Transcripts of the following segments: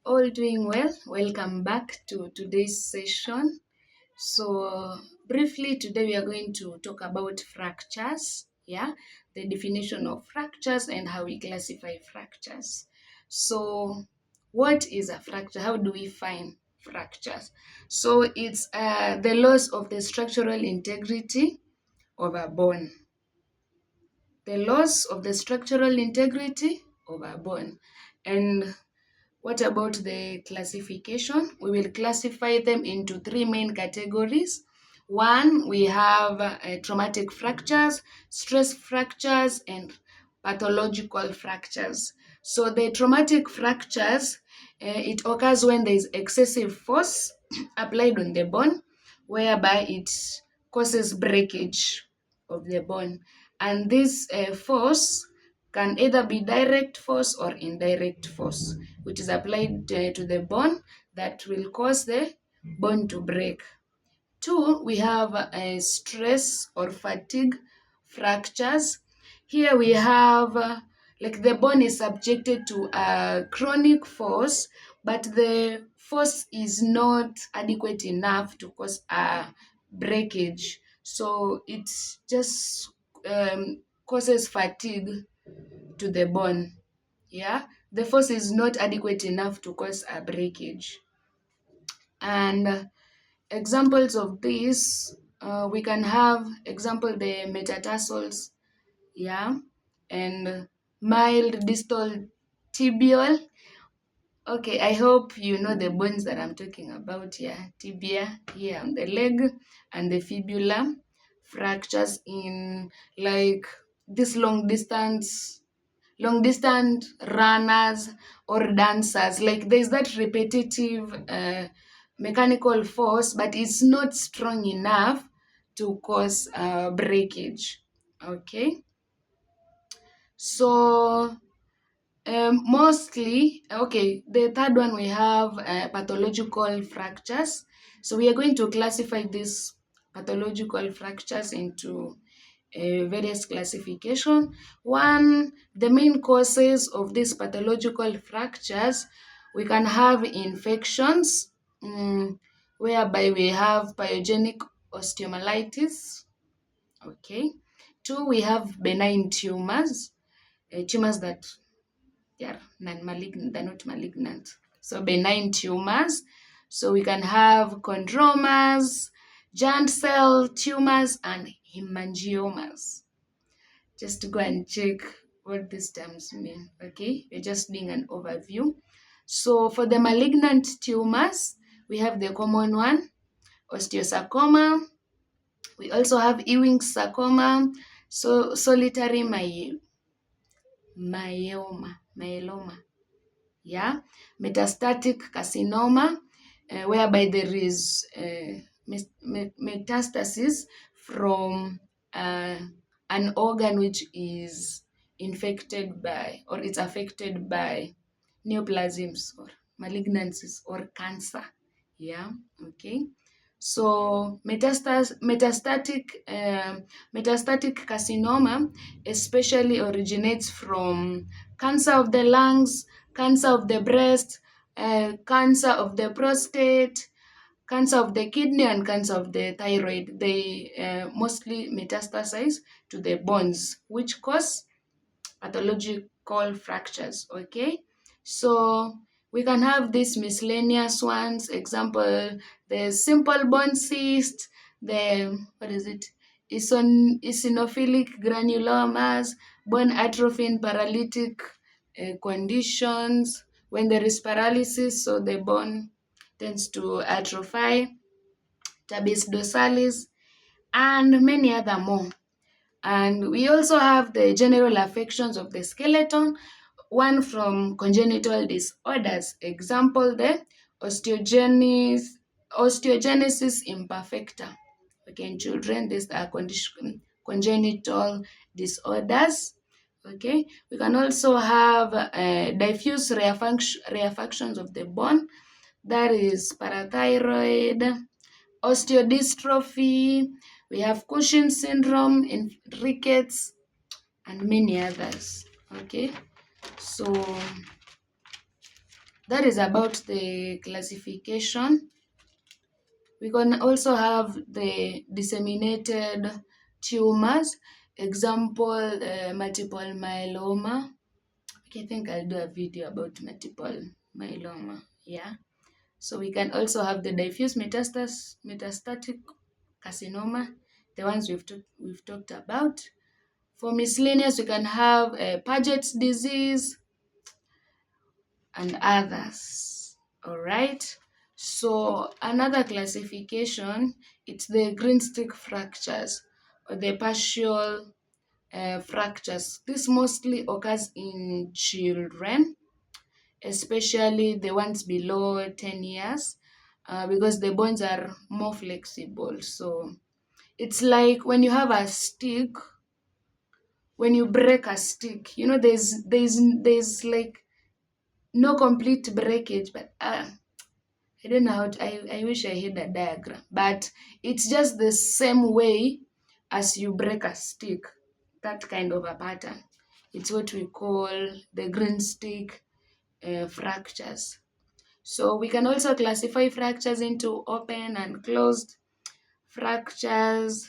All doing well. Welcome back to today's session. Briefly, today we are going to talk about fractures. Yeah, the definition of fractures and how we classify fractures. So, what is a fracture? How do we find fractures? So, it's the loss of the structural integrity of a bone. The loss of the structural integrity of a bone. And what about the classification? We will classify them into three main categories. One, we have traumatic fractures, stress fractures, and pathological fractures. So the traumatic fractures, it occurs when there is excessive force applied on the bone, whereby it causes breakage of the bone. And this force can either be direct force or indirect force, which is applied to the bone that will cause the bone to break. Two, we have stress or fatigue fractures. Here we have like the bone is subjected to a chronic force, but the force is not adequate enough to cause a breakage. So it just causes fatigue to the bone. Yeah, the force is not adequate enough to cause a breakage. And examples of this, we can have example the metatarsals, yeah, and mild distal tibial. Okay, I hope you know the bones that I'm talking about here. Tibia here on the leg and the fibula fractures in like this long distance runners or dancers. Like there's that repetitive mechanical force, but it's not strong enough to cause breakage. Okay, so mostly, okay, the third one we have pathological fractures. So we are going to classify these pathological fractures into various classification. One, the main causes of these pathological fractures, we can have infections, whereby we have pyogenic osteomyelitis. Okay. Two, we have benign tumors, tumors that they are non-malignant, they're not malignant. So benign tumors. So we can have chondromas, giant cell tumors, and hemangiomas. Just to go and check what these terms mean. Okay, we're just doing an overview. So for the malignant tumors, we have the common one, osteosarcoma. We also have Ewing's sarcoma, so solitary myeloma, yeah, metastatic carcinoma, whereby there is metastasis from an organ which is infected by or it's affected by neoplasms or malignancies or cancer. Yeah, okay. So metastatic carcinoma especially originates from cancer of the lungs, cancer of the breast, cancer of the prostate, cancer of the kidney, and cancer of the thyroid. They mostly metastasize to the bones, which cause pathological fractures. Okay, so we can have these miscellaneous ones. Example, the simple bone cyst, the what is it? Eosinophilic granulomas, bone atrophy in paralytic conditions. When there is paralysis, so the bone tends to atrophy, tabes dorsalis, and many other more. And we also have the general affections of the skeleton, one from congenital disorders. Example, the osteogenesis imperfecta. Okay, in children, these are congenital disorders. Okay, we can also have diffuse reaffections of the bone, that is parathyroid, osteodystrophy, we have Cushing syndrome, rickets, and many others. Okay, so That is about the classification. We can also have the disseminated tumors. Example, multiple myeloma. Okay, I think I'll do a video about multiple myeloma. Yeah. So we can also have the diffuse metastatic carcinoma, the ones we've talked about. For miscellaneous, we can have Paget's disease and others. All right. So another classification, it's the green stick fractures or the partial fractures. This mostly occurs in children, especially the ones below 10 years, because the bones are more flexible. So it's like when you have a stick, when you break a stick, there's like no complete breakage, but I don't know how to, I wish I had a diagram, but it's just the same way as you break a stick, that kind of a pattern. It's what we call the green stick fractures. So we can also classify fractures into open and closed fractures.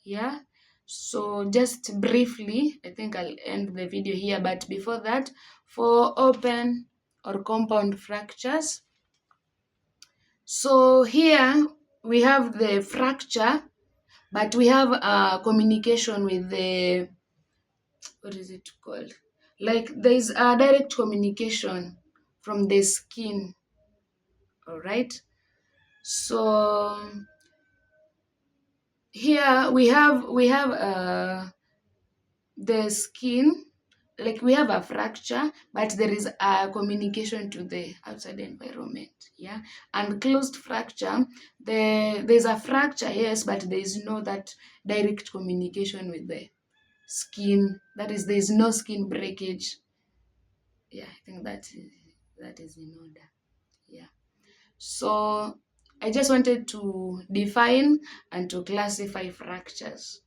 Yeah. So just briefly, I think I'll end the video here, but before that, for open or compound fractures, so here we have the fracture, but we have communication with the, what is it called? Like there's a direct communication from the skin. All right. So here we have the skin, like we have a fracture, but there is a communication to the outside environment. Yeah. And closed fracture, there's a fracture, yes, but there is no that direct communication with the skin. That is, there is no skin breakage. Yeah, I think that is in order. Yeah. So I just wanted to define and to classify fractures.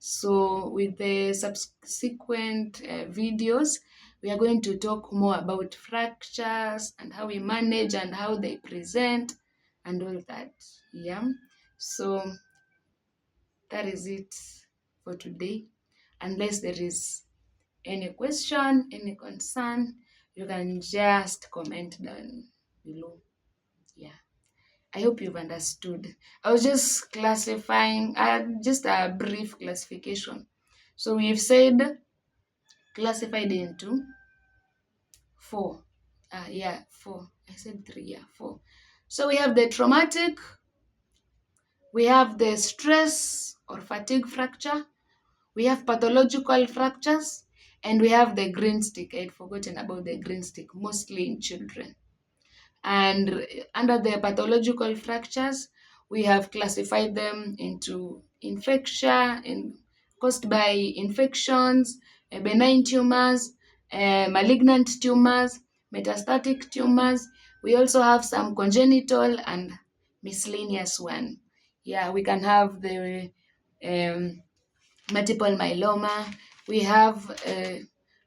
So with the subsequent videos, we are going to talk more about fractures and how we manage and how they present and all that. Yeah. So that is it for today. Unless there is any question, any concern, you can just comment down below. Yeah. I hope you've understood. I was just classifying, just a brief classification. So we've said classified into four. Yeah, four. I said three, yeah, four. So we have the traumatic, we have the stress or fatigue fracture, we have pathological fractures, and we have the green stick. I'd forgotten about the green stick, mostly in children. And under the pathological fractures, we have classified them into caused by infections, benign tumors, malignant tumors, metastatic tumors. We also have some congenital and miscellaneous one. Yeah, we can have the um, multiple myeloma. We have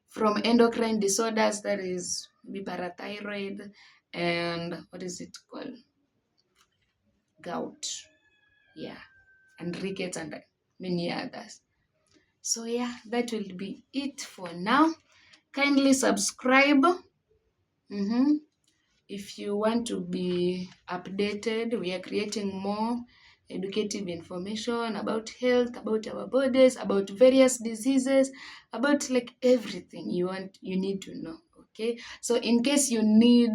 from endocrine disorders, that is parathyroid, and what is it called? Gout. Yeah, and rickets and many others. So yeah, that will be it for now. Kindly subscribe. If you want to be updated, we are creating more educative information about health, about our bodies, about various diseases, about like everything you need to know. Okay, so in case you need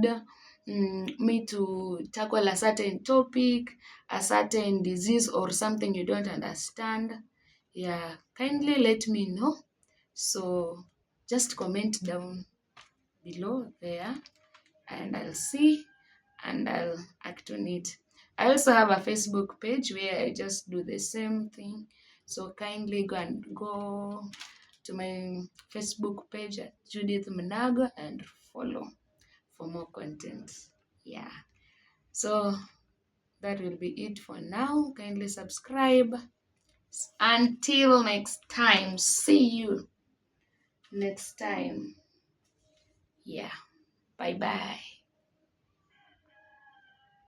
me to tackle a certain topic, a certain disease, or something you don't understand, yeah, kindly let me know. So just comment down below there and I'll see and I'll act on it. I also have a Facebook page where I just do the same thing. So kindly go to my Facebook page at Judith Mnago and follow for more content. Yeah. So that will be it for now. Kindly subscribe. Until next time. See you next time. Yeah. Bye bye.